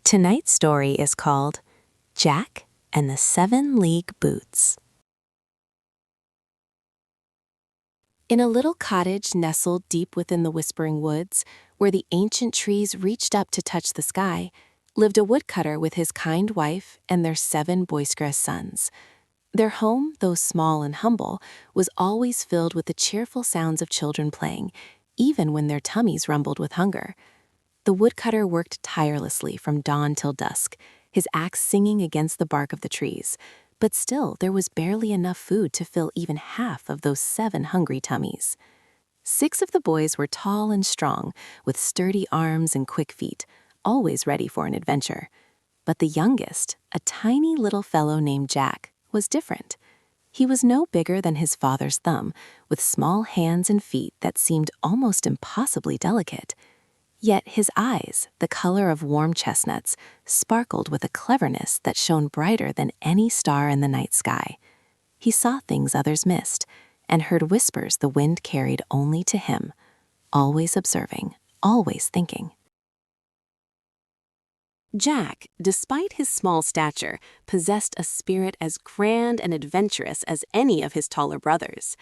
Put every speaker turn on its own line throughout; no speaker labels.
Tonight's story is called Jack and the 7-League Boots. In a little cottage nestled deep within the whispering woods, where the ancient trees reached up to touch the sky, lived a woodcutter with his kind wife and their 7 boisterous sons. Their home, though small and humble, was always filled with the cheerful sounds of children playing, even when their tummies rumbled with hunger. The woodcutter worked tirelessly from dawn till dusk, his axe singing against the bark of the trees, but still there was barely enough food to fill even half of those 7 hungry tummies. 6 of the boys were tall and strong, with sturdy arms and quick feet, always ready for an adventure. But the youngest, a tiny little fellow named Jack, was different. He was no bigger than his father's thumb, with small hands and feet that seemed almost impossibly delicate. Yet his eyes, the color of warm chestnuts, sparkled with a cleverness that shone brighter than any star in the night sky. He saw things others missed, and heard whispers the wind carried only to him, always observing, always thinking. Jack, despite his small stature, possessed a spirit as grand and adventurous as any of his taller brothers.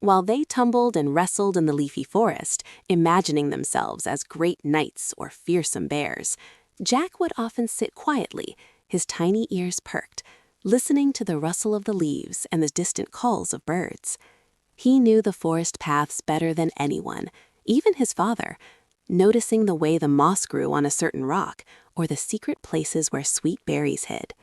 While they tumbled and wrestled in the leafy forest, imagining themselves as great knights or fearsome bears, Jack would often sit quietly, his tiny ears perked, listening to the rustle of the leaves and the distant calls of birds. He knew the forest paths better than anyone, even his father, noticing the way the moss grew on a certain rock or the secret places where sweet berries hid.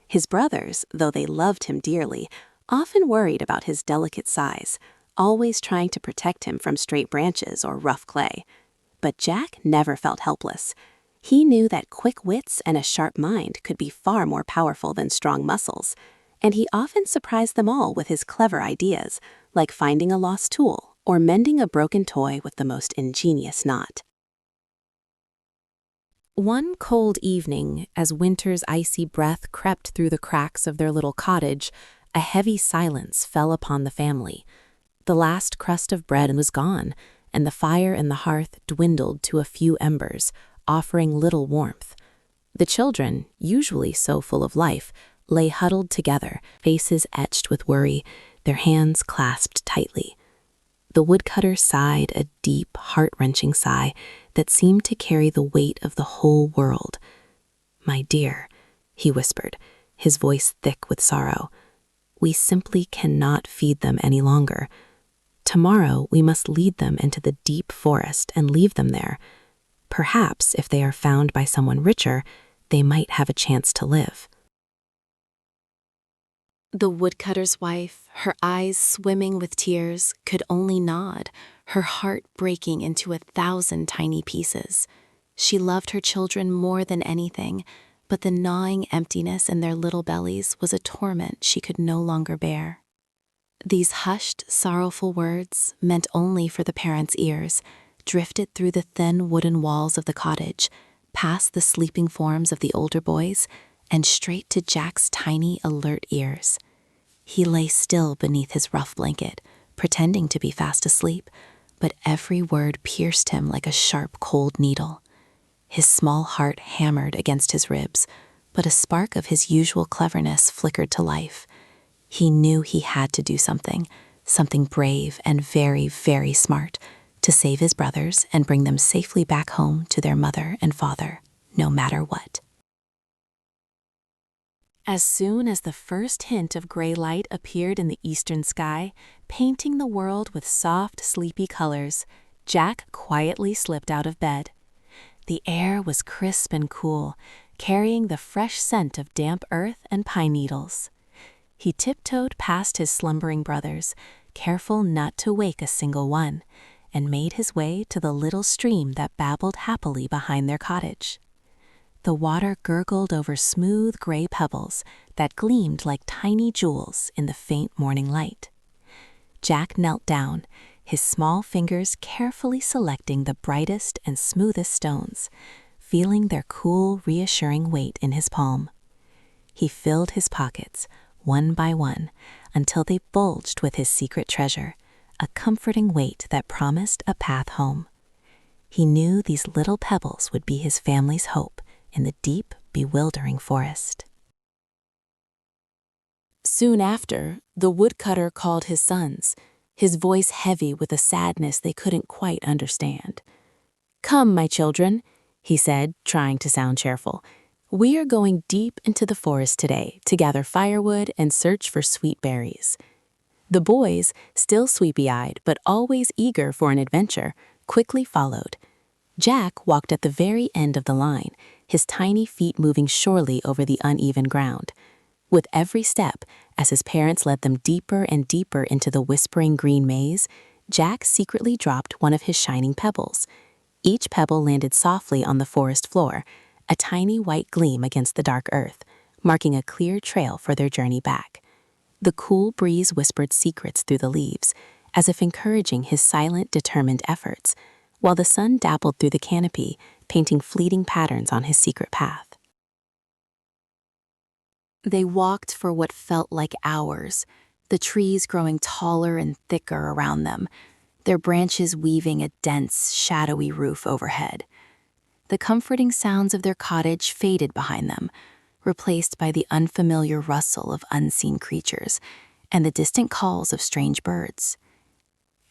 His brothers, though they loved him dearly, often worried about his delicate size, always trying to protect him from straight branches or rough clay. But Jack never felt helpless. He knew that quick wits and a sharp mind could be far more powerful than strong muscles, and he often surprised them all with his clever ideas, like finding a lost tool or mending a broken toy with the most ingenious knot. One cold evening, as winter's icy breath crept through the cracks of their little cottage, a heavy silence fell upon the family. The last crust of bread was gone, and the fire in the hearth dwindled to a few embers, offering little warmth. The children, usually so full of life, lay huddled together, faces etched with worry, their hands clasped tightly. The woodcutter sighed a deep, heart-wrenching sigh that seemed to carry the weight of the whole world. "My dear," he whispered, his voice thick with sorrow, "we simply cannot feed them any longer. Tomorrow we must lead them into the deep forest and leave them there. Perhaps if they are found by someone richer, they might have a chance to live." The woodcutter's wife, her eyes swimming with tears, could only nod, her heart breaking into 1,000 tiny pieces. She loved her children more than anything, but the gnawing emptiness in their little bellies was a torment she could no longer bear. These hushed, sorrowful words, meant only for the parents' ears, drifted through the thin wooden walls of the cottage, past the sleeping forms of the older boys, and straight to Jack's tiny, alert ears. He lay still beneath his rough blanket, pretending to be fast asleep, but every word pierced him like a sharp, cold needle. His small heart hammered against his ribs, but a spark of his usual cleverness flickered to life. He knew he had to do something brave and very, very smart, to save his brothers and bring them safely back home to their mother and father, no matter what. As soon as the first hint of gray light appeared in the eastern sky, painting the world with soft, sleepy colors, Jack quietly slipped out of bed. The air was crisp and cool, carrying the fresh scent of damp earth and pine needles. He tiptoed past his slumbering brothers, careful not to wake a single one, and made his way to the little stream that babbled happily behind their cottage. The water gurgled over smooth gray pebbles that gleamed like tiny jewels in the faint morning light. Jack knelt down, his small fingers carefully selecting the brightest and smoothest stones, feeling their cool, reassuring weight in his palm. He filled his pockets, one by one, until they bulged with his secret treasure, a comforting weight that promised a path home. He knew these little pebbles would be his family's hope, in the deep, bewildering forest. Soon after, the woodcutter called his sons, his voice heavy with a sadness they couldn't quite understand. "Come, my children," he said, trying to sound cheerful. "We are going deep into the forest today to gather firewood and search for sweet berries." The boys, still sleepy-eyed but always eager for an adventure, quickly followed. Jack walked at the very end of the line, his tiny feet moving surely over the uneven ground. With every step, as his parents led them deeper and deeper into the whispering green maze, Jack secretly dropped one of his shining pebbles. Each pebble landed softly on the forest floor, a tiny white gleam against the dark earth, marking a clear trail for their journey back. The cool breeze whispered secrets through the leaves, as if encouraging his silent, determined efforts, while the sun dappled through the canopy, painting fleeting patterns on his secret path. They walked for what felt like hours, the trees growing taller and thicker around them, their branches weaving a dense, shadowy roof overhead. The comforting sounds of their cottage faded behind them, replaced by the unfamiliar rustle of unseen creatures and the distant calls of strange birds.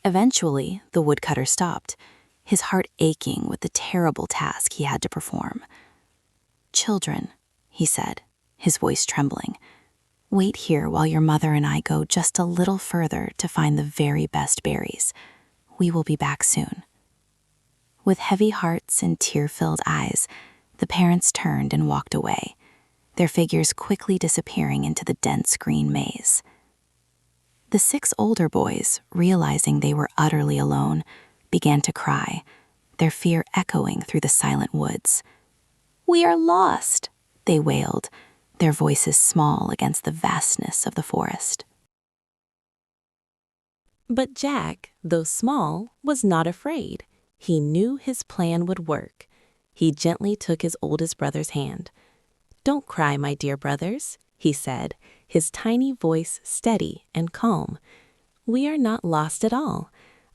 Eventually, the woodcutter stopped, his heart aching with the terrible task he had to perform. "Children," he said, his voice trembling, "wait here while your mother and I go just a little further to find the very best berries. We will be back soon." With heavy hearts and tear-filled eyes, the parents turned and walked away, their figures quickly disappearing into the dense green maze. The 6 older boys, realizing they were utterly alone, began to cry, their fear echoing through the silent woods. "We are lost," they wailed, their voices small against the vastness of the forest. But Jack, though small, was not afraid. He knew his plan would work. He gently took his oldest brother's hand. "Don't cry, my dear brothers," he said, his tiny voice steady and calm. "We are not lost at all.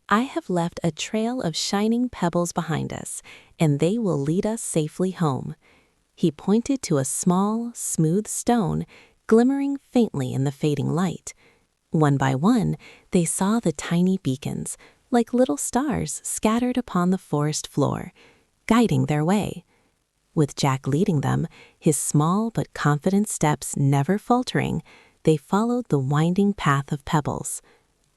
I have left a trail of shining pebbles behind us, and they will lead us safely home." He pointed to a small, smooth stone glimmering faintly in the fading light. One by one, they saw the tiny beacons, like little stars scattered upon the forest floor, guiding their way. With Jack leading them, his small but confident steps never faltering, they followed the winding path of pebbles.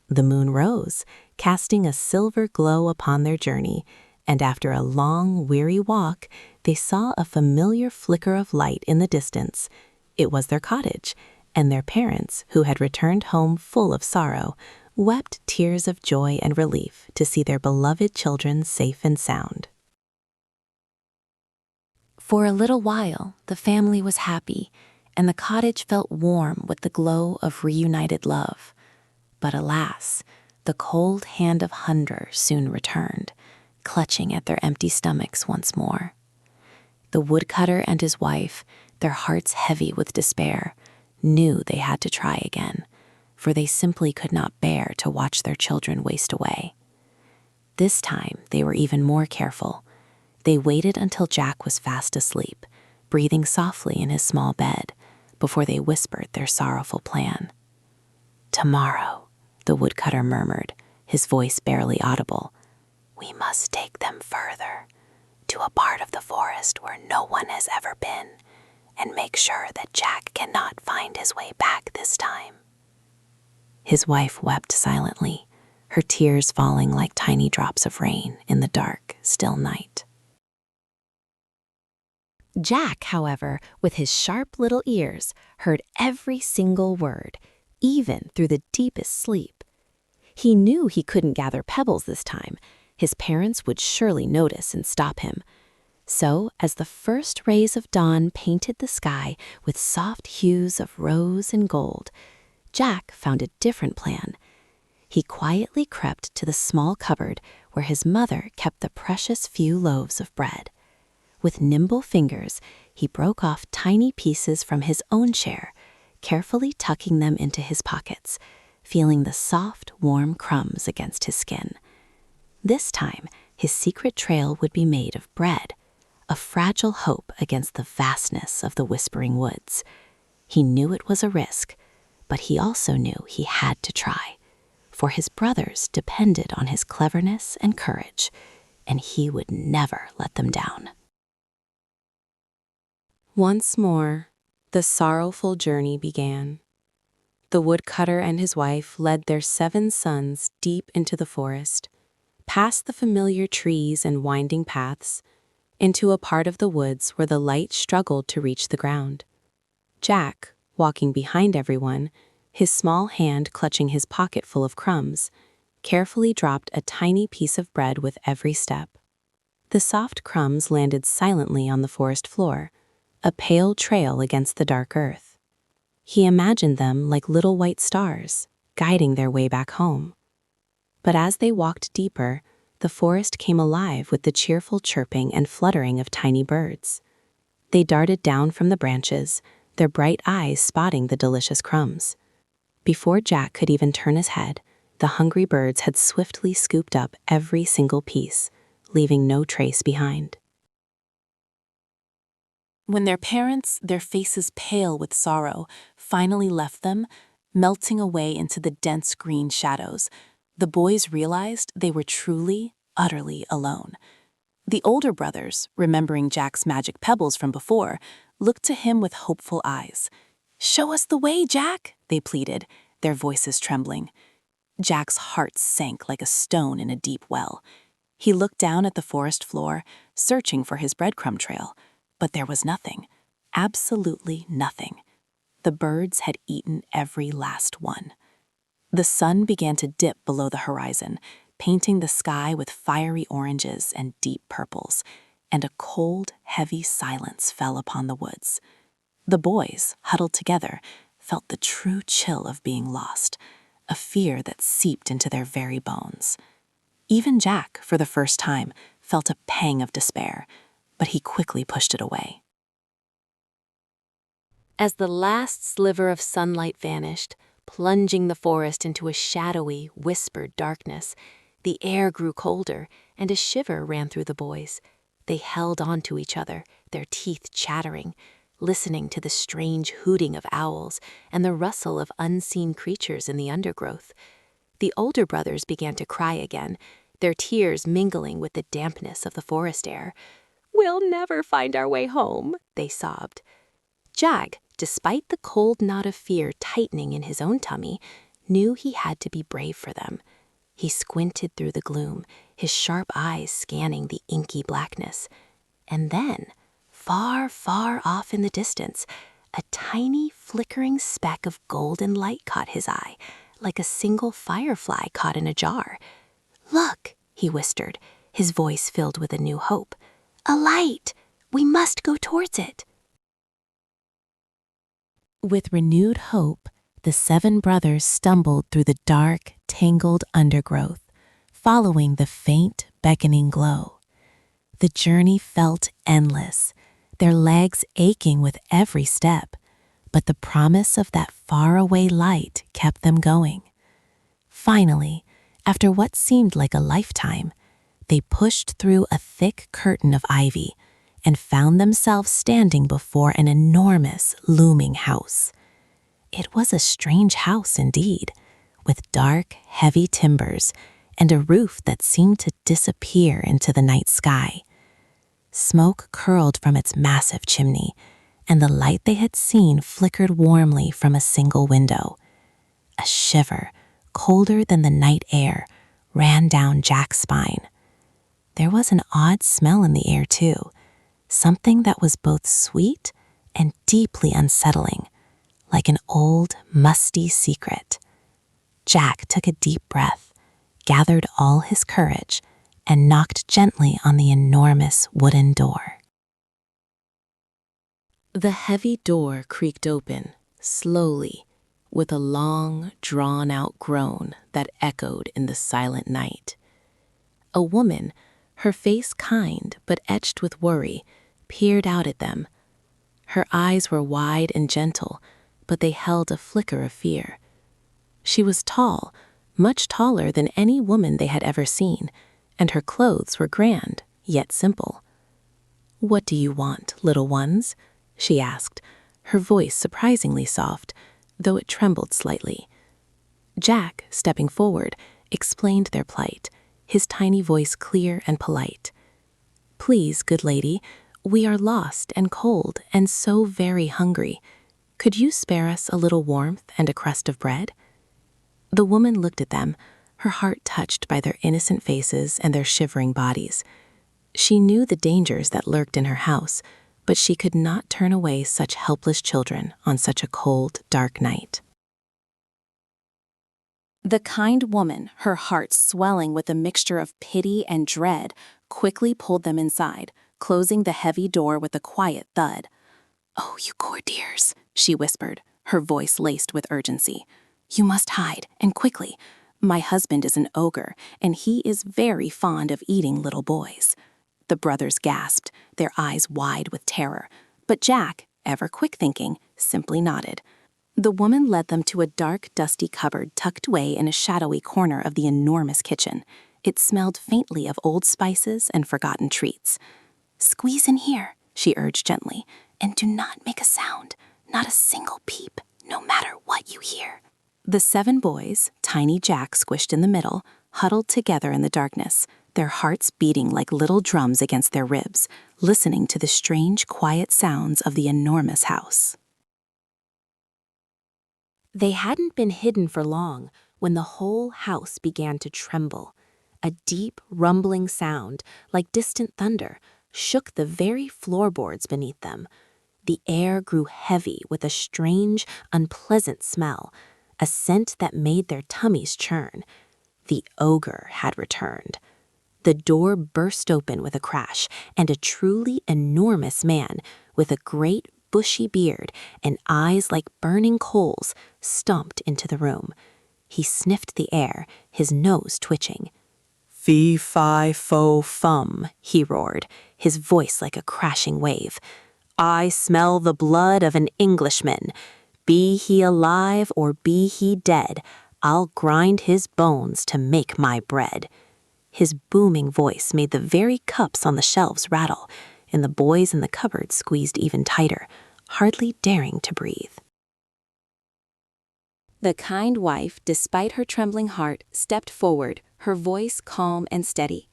The moon rose, casting a silver glow upon their journey, and after a long, weary walk, they saw a familiar flicker of light in the distance. It was their cottage, and their parents, who had returned home full of sorrow, wept tears of joy and relief to see their beloved children safe and sound. For a little while, the family was happy, and the cottage felt warm with the glow of reunited love. But alas, the cold hand of hunger soon returned, clutching at their empty stomachs once more. The woodcutter and his wife, their hearts heavy with despair, knew they had to try again, for they simply could not bear to watch their children waste away. This time, they were even more careful. They waited until Jack was fast asleep, breathing softly in his small bed, before they whispered their sorrowful plan. "Tomorrow," the woodcutter murmured, his voice barely audible, "we must take them further, to a part of the forest where no one has ever been, and make sure that Jack cannot find his way back this time." His wife wept silently, her tears falling like tiny drops of rain in the dark, still night. Jack, however, with his sharp little ears, heard every single word, even through the deepest sleep. He knew he couldn't gather pebbles this time. His parents would surely notice and stop him. So, as the first rays of dawn painted the sky with soft hues of rose and gold, Jack found a different plan. He quietly crept to the small cupboard where his mother kept the precious few loaves of bread. With nimble fingers, he broke off tiny pieces from his own share, carefully tucking them into his pockets, feeling the soft, warm crumbs against his skin. This time, his secret trail would be made of bread, a fragile hope against the vastness of the whispering woods. He knew it was a risk, but he also knew he had to try, for his brothers depended on his cleverness and courage, and he would never let them down. Once more, the sorrowful journey began. The woodcutter and his wife led their 7 sons deep into the forest, past the familiar trees and winding paths, into a part of the woods where the light struggled to reach the ground. Jack, walking behind everyone, his small hand clutching his pocket full of crumbs, carefully dropped a tiny piece of bread with every step. The soft crumbs landed silently on the forest floor, a pale trail against the dark earth. He imagined them like little white stars, guiding their way back home. But as they walked deeper, the forest came alive with the cheerful chirping and fluttering of tiny birds. They darted down from the branches, their bright eyes spotting the delicious crumbs. Before Jack could even turn his head, the hungry birds had swiftly scooped up every single piece, leaving no trace behind. When their parents, their faces pale with sorrow, finally left them, melting away into the dense green shadows, the boys realized they were truly, utterly alone. The older brothers, remembering Jack's magic pebbles from before, looked to him with hopeful eyes. "Show us the way, Jack," they pleaded, their voices trembling. Jack's heart sank like a stone in a deep well. He looked down at the forest floor, searching for his breadcrumb trail. But there was nothing, absolutely nothing. The birds had eaten every last one. The sun began to dip below the horizon, painting the sky with fiery oranges and deep purples, and a cold, heavy silence fell upon the woods. The boys, huddled together, felt the true chill of being lost, a fear that seeped into their very bones. Even Jack, for the first time, felt a pang of despair, but he quickly pushed it away. As the last sliver of sunlight vanished, plunging the forest into a shadowy, whispered darkness, the air grew colder, and a shiver ran through the boys. They held on to each other, their teeth chattering, listening to the strange hooting of owls and the rustle of unseen creatures in the undergrowth. The older brothers began to cry again, their tears mingling with the dampness of the forest air. "We'll never find our way home," they sobbed. Jack, despite the cold knot of fear tightening in his own tummy, knew he had to be brave for them. He squinted through the gloom, his sharp eyes scanning the inky blackness. And then, far, far off in the distance, a tiny flickering speck of golden light caught his eye, like a single firefly caught in a jar. "Look," he whispered, his voice filled with a new hope. "A light! We must go towards it." With renewed hope, the 7 brothers stumbled through the dark, tangled undergrowth, following the faint, beckoning glow. The journey felt endless, their legs aching with every step, but the promise of that faraway light kept them going. Finally, after what seemed like a lifetime, they pushed through a thick curtain of ivy and found themselves standing before an enormous, looming house. It was a strange house indeed, with dark, heavy timbers and a roof that seemed to disappear into the night sky. Smoke curled from its massive chimney, and the light they had seen flickered warmly from a single window. A shiver, colder than the night air, ran down Jack's spine. There was an odd smell in the air, too, something that was both sweet and deeply unsettling, like an old, musty secret. Jack took a deep breath, gathered all his courage, and knocked gently on the enormous wooden door. The heavy door creaked open, slowly, with a long, drawn-out groan that echoed in the silent night. A woman, her face kind but etched with worry, peered out at them. Her eyes were wide and gentle, but they held a flicker of fear. She was tall, much taller than any woman they had ever seen, and her clothes were grand, yet simple. "What do you want, little ones?" she asked, her voice surprisingly soft, though it trembled slightly. Jack, stepping forward, explained their plight, his tiny voice clear and polite. "Please, good lady, we are lost and cold and so very hungry. Could you spare us a little warmth and a crust of bread?" The woman looked at them, her heart touched by their innocent faces and their shivering bodies. She knew the dangers that lurked in her house, but she could not turn away such helpless children on such a cold, dark night.
The kind woman, her heart swelling with a mixture of pity and dread, quickly pulled them inside, closing the heavy door with a quiet thud. "Oh, you poor dears," she whispered, her voice laced with urgency. "You must hide, and quickly. My husband is an ogre, and he is very fond of eating little boys." The brothers gasped, their eyes wide with terror, but Jack, ever quick-thinking, simply nodded. The woman led them to a dark, dusty cupboard tucked away in a shadowy corner of the enormous kitchen. It smelled faintly of old spices and forgotten treats. "Squeeze in here," she urged gently, "and do not make a sound, not a single peep, no matter what you hear." The 7 boys, tiny Jack squished in the middle, huddled together in the darkness, their hearts beating like little drums against their ribs, listening to the strange, quiet sounds of the enormous house. They hadn't been hidden for long when the whole house began to tremble. A deep, rumbling sound, like distant thunder, shook the very floorboards beneath them. The air grew heavy with a strange, unpleasant smell, a scent that made their tummies churn. The ogre had returned. The door burst open with a crash, and a truly enormous man, with a great bushy beard and eyes like burning coals, stomped into the room. He sniffed the air, his nose twitching. "Fee, fi, fo, fum," he roared, his voice like a crashing wave. "I smell the blood of an Englishman. Be he alive or be he dead, I'll grind his bones to make my bread." His booming voice made the very cups on the shelves rattle, and the boys in the cupboard squeezed even tighter, hardly daring to breathe. The kind wife, despite her trembling heart, stepped forward, her voice calm and steady.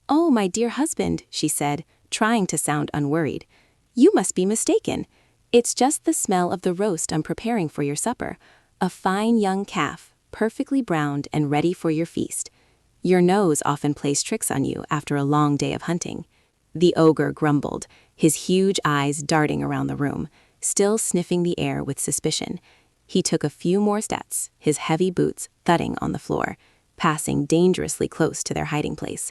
"Oh, my dear husband," she said, trying to sound unworried, "you must be mistaken. It's just the smell of the roast I'm preparing for your supper, a fine young calf, perfectly browned and ready for your feast. Your nose often plays tricks on you after a long day of hunting." The ogre grumbled, his huge eyes darting around the room, still sniffing the air with suspicion. He took a few more steps, his heavy boots thudding on the floor, passing dangerously close to their hiding place.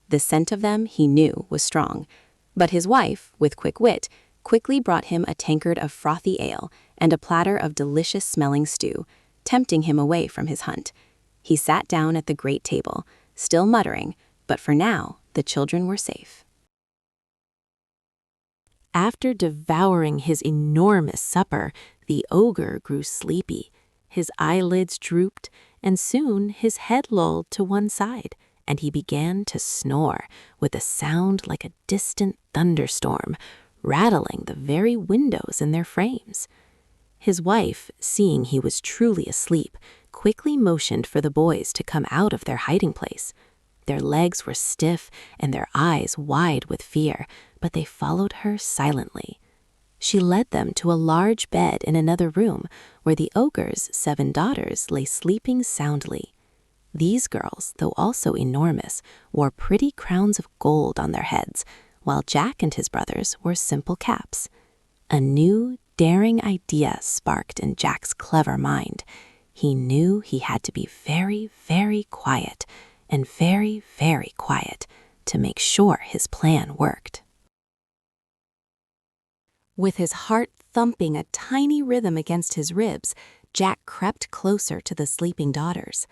The scent of them, he knew, was strong. But his wife, with quick wit, quickly brought him a tankard of frothy ale and a platter of delicious-smelling stew, tempting him away from his hunt. He sat down at the great table, still muttering, but for now, the children were safe. After devouring his enormous supper, the ogre grew sleepy. His eyelids drooped, and soon his head lolled to one side, and he began to snore with a sound like a distant thunderstorm, rattling the very windows in their frames. His wife, seeing he was truly asleep, quickly motioned for the boys to come out of their hiding place. Their legs were stiff and their eyes wide with fear, but they followed her silently. She led them to a large bed in another room where the ogre's 7 daughters lay sleeping soundly. These girls, though also enormous, wore pretty crowns of gold on their heads, while Jack and his brothers wore simple caps. A new, daring idea sparked in Jack's clever mind. He knew he had to be very, very quiet, and very, very quiet, to make sure his plan worked. With his heart thumping a tiny rhythm against his ribs, Jack crept closer to the sleeping daughters.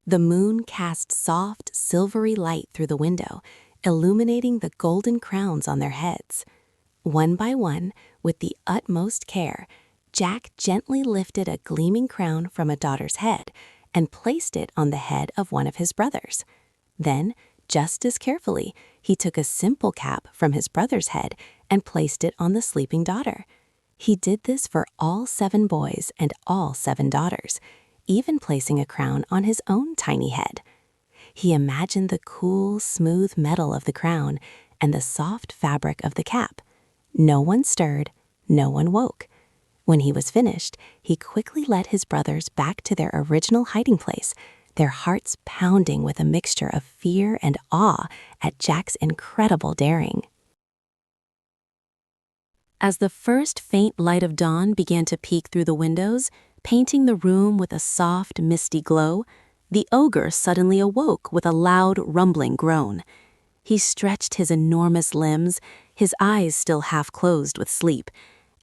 The moon cast soft, silvery light through the window, illuminating the golden crowns on their heads. One by one, with the utmost care, Jack gently lifted a gleaming crown from a daughter's head and placed it on the head of one of his brothers. Then, just as carefully, he took a simple cap from his brother's head and placed it on the sleeping daughter. He did this for all 7 boys and all 7 daughters, even placing a crown on his own tiny head. He imagined the cool, smooth metal of the crown and the soft fabric of the cap. No one stirred, no one woke. When he was finished, he quickly led his brothers back to their original hiding place, their hearts pounding with a mixture of fear and awe at Jack's incredible daring. As the first faint light of dawn began to peek through the windows, painting the room with a soft, misty glow, the ogre suddenly awoke with a loud, rumbling groan. He stretched his enormous limbs, his eyes still half closed with sleep,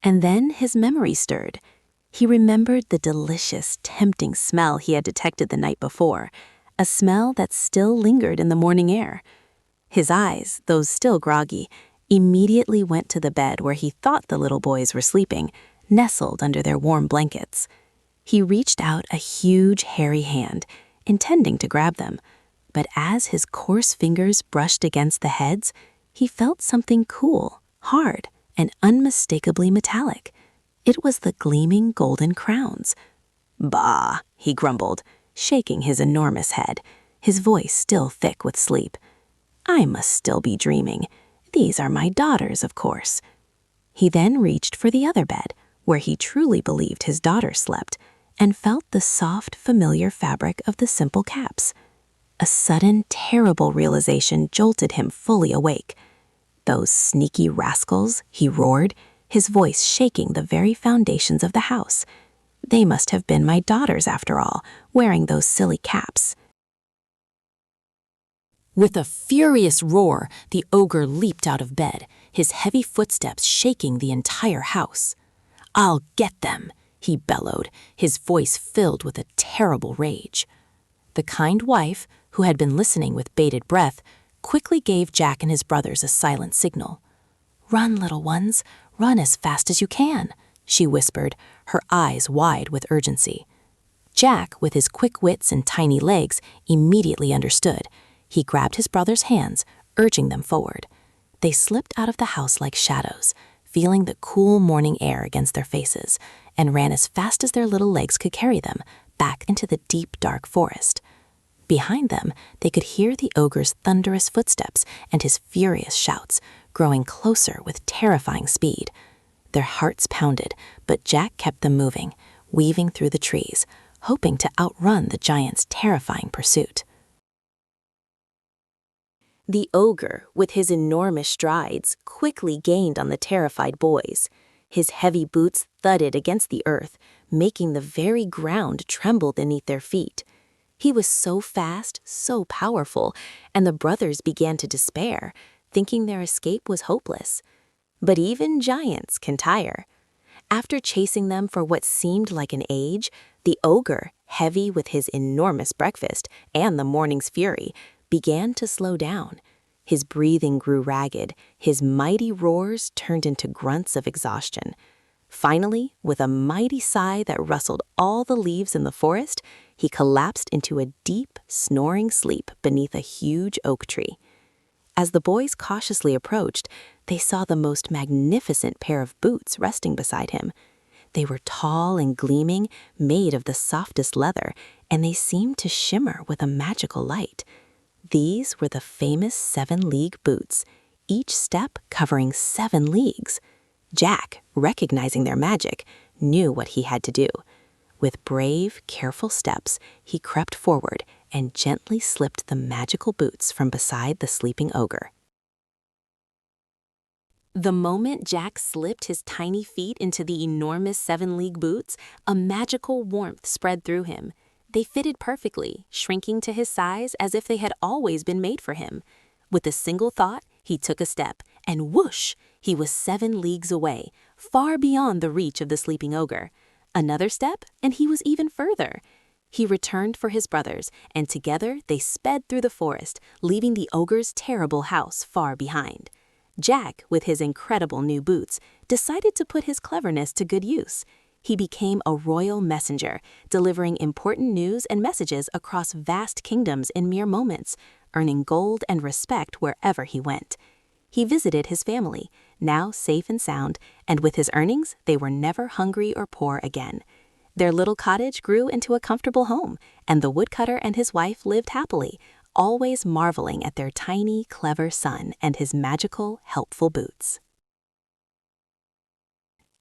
and then his memory stirred. He remembered the delicious, tempting smell he had detected the night before, a smell that still lingered in the morning air. His eyes, though still groggy, immediately went to the bed where he thought the little boys were sleeping, nestled under their warm blankets. He reached out a huge, hairy hand, intending to grab them, but as his coarse fingers brushed against the heads, he felt something cool, hard, and unmistakably metallic. It was the gleaming golden crowns. "Bah," he grumbled, shaking his enormous head, his voice still thick with sleep. "I must still be dreaming. These are my daughters, of course." He then reached for the other bed, where he truly believed his daughters slept, and felt the soft, familiar fabric of the simple caps. A sudden, terrible realization jolted him fully awake. "Those sneaky rascals," he roared, his voice shaking the very foundations of the house. "They must have been my daughters after all, wearing those silly caps." With a furious roar, the ogre leaped out of bed, his heavy footsteps shaking the entire house. "I'll get them," he bellowed, his voice filled with a terrible rage. The kind wife, who had been listening with bated breath, quickly gave Jack and his brothers a silent signal. "Run, little ones, run as fast as you can," she whispered, her eyes wide with urgency. Jack, with his quick wits and tiny legs, immediately understood. He grabbed his brothers' hands, urging them forward. They slipped out of the house like shadows, feeling the cool morning air against their faces, and ran as fast as their little legs could carry them, back into the deep, dark forest. Behind them, they could hear the ogre's thunderous footsteps and his furious shouts, growing closer with terrifying speed. Their hearts pounded, but Jack kept them moving, weaving through the trees, hoping to outrun the giant's terrifying pursuit. The ogre, with his enormous strides, quickly gained on the terrified boys. His heavy boots thudded against the earth, making the very ground tremble beneath their feet. He was so fast, so powerful, and the brothers began to despair, thinking their escape was hopeless. But even giants can tire. After chasing them for what seemed like an age, the ogre, heavy with his enormous breakfast and the morning's fury, began to slow down. His breathing grew ragged, his mighty roars turned into grunts of exhaustion. Finally, with a mighty sigh that rustled all the leaves in the forest, he collapsed into a deep, snoring sleep beneath a huge oak tree. As the boys cautiously approached, they saw the most magnificent pair of boots resting beside him. They were tall and gleaming, made of the softest leather, and they seemed to shimmer with a magical light. These were the famous 7-league boots, each step covering 7 leagues. Jack, recognizing their magic, knew what he had to do. With brave, careful steps, he crept forward and gently slipped the magical boots from beside the sleeping ogre. The moment Jack slipped his tiny feet into the enormous 7-league boots, a magical warmth spread through him. They fitted perfectly, shrinking to his size as if they had always been made for him. With a single thought, he took a step, and whoosh, he was 7 leagues away, far beyond the reach of the sleeping ogre. Another step, and he was even further. He returned for his brothers, and together they sped through the forest, leaving the ogre's terrible house far behind. Jack, with his incredible new boots, decided to put his cleverness to good use. He became a royal messenger, delivering important news and messages across vast kingdoms in mere moments, earning gold and respect wherever he went. He visited his family, now safe and sound, and with his earnings, they were never hungry or poor again. Their little cottage grew into a comfortable home, and the woodcutter and his wife lived happily, always marveling at their tiny, clever son and his magical, helpful boots.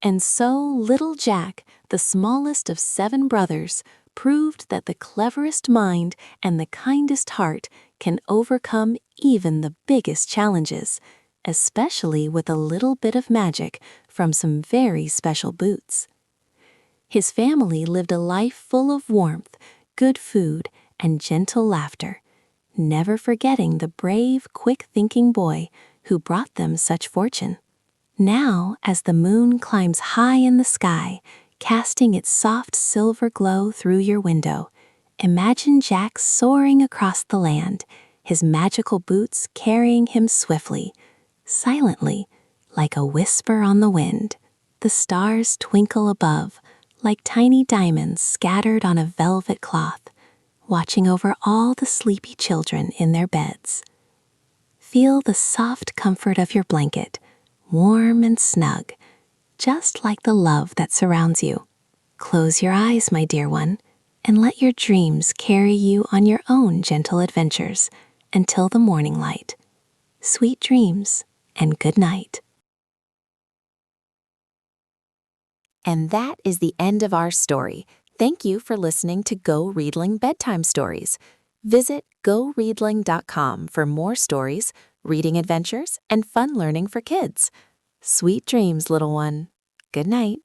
And so little Jack, the smallest of 7 brothers, proved that the cleverest mind and the kindest heart can overcome even the biggest challenges, especially with a little bit of magic from some very special boots. His family lived a life full of warmth, good food, and gentle laughter, never forgetting the brave, quick-thinking boy who brought them such fortune. Now, as the moon climbs high in the sky, casting its soft silver glow through your window, imagine Jack soaring across the land, his magical boots carrying him swiftly, silently, like a whisper on the wind. The stars twinkle above, like tiny diamonds scattered on a velvet cloth, watching over all the sleepy children in their beds. Feel the soft comfort of your blanket, warm and snug, just like the love that surrounds you. Close your eyes, my dear one, and let your dreams carry you on your own gentle adventures until the morning light. Sweet dreams and good night.
And that is the end of our story. Thank you for listening to GoReadling Bedtime Stories. Visit GoReadling.com for more stories, reading adventures, and fun learning for kids. Sweet dreams, little one. Good night.